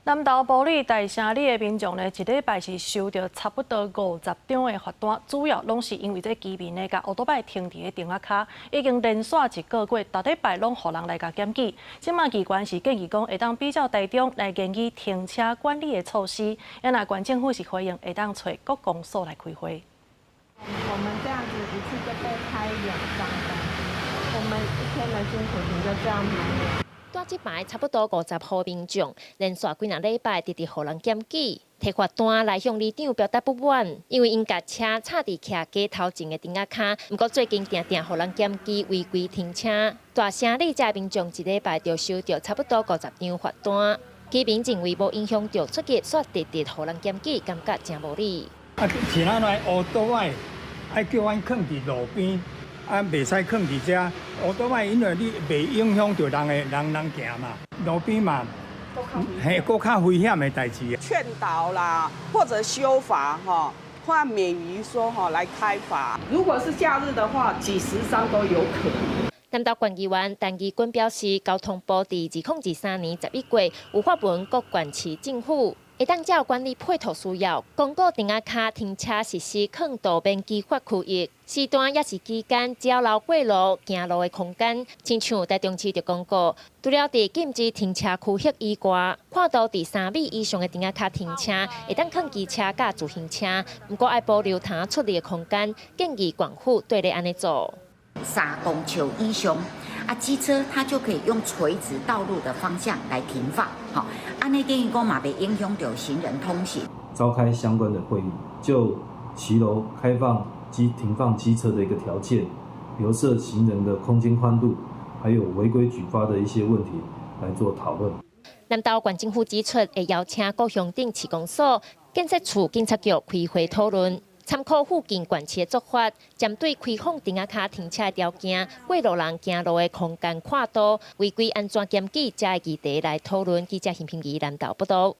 南投埔里大城里的民众呢，一礼拜是收到差不多50张的罚单，主要拢是因为这居民呢，甲乌多摆停伫个顶仔卡，已经连续一个月，逐礼拜拢互人来甲检举。即马机关是建议讲，会当比较大众来研议停车管理的措施。也那县政府是回应，会当找各公所来开会。我们这样子一次就被开2张单，我们一天的辛苦钱就这样没了。带即排差不多50户民众，连续几若礼拜直直互人检举，摕罚单来向里长表达不满，因为因甲车插伫徛街头前的顶仔卡，不过最近定定互人检举违规停车，大城里遮民众一礼拜就收到差不多50张罚单。居民认为无影响到出入，煞直直互人检举，感觉真无理。像咱来乌多摆，爱叫阮放伫路边。袂使放伫遮，乌多摆，因为你袂影响到人行嘛，路边嘛，搁较危险的代志。劝导啦，或者修法换免于说来开罚。如果是假日的话，几十张都有可能。南投县议员陈义君表示，交通部伫2023年11月有发文各县市政府。会当照管理配套需要，公告顶仔卡停车实施宽度免计发区域，时段也是期间只要留过路、行路的空间。亲像台中市就公告，除了伫禁止停车区域以外，宽度伫3米以上的顶仔卡停车，会当放机车甲自行车，不过爱保留通出入的空间。建议县府对咧安尼做。3公尺以上。机车它就可以用垂直道路的方向来停放，好，安内电影公嘛袂影响到行人通行。召开相关的会议，就骑楼开放及停放机车的一个条件、留设行人的空间宽度，还有违规举发的一些问题来做讨论。南投县政府指出，会邀请各乡镇市公所、建设处、警察局开会讨论。参考附近县市的做法，针对开放顶仔卡停车条件、过路人行路的空间宽度、违规安全检举，才会议题来讨论。记者邢平仪南投报道。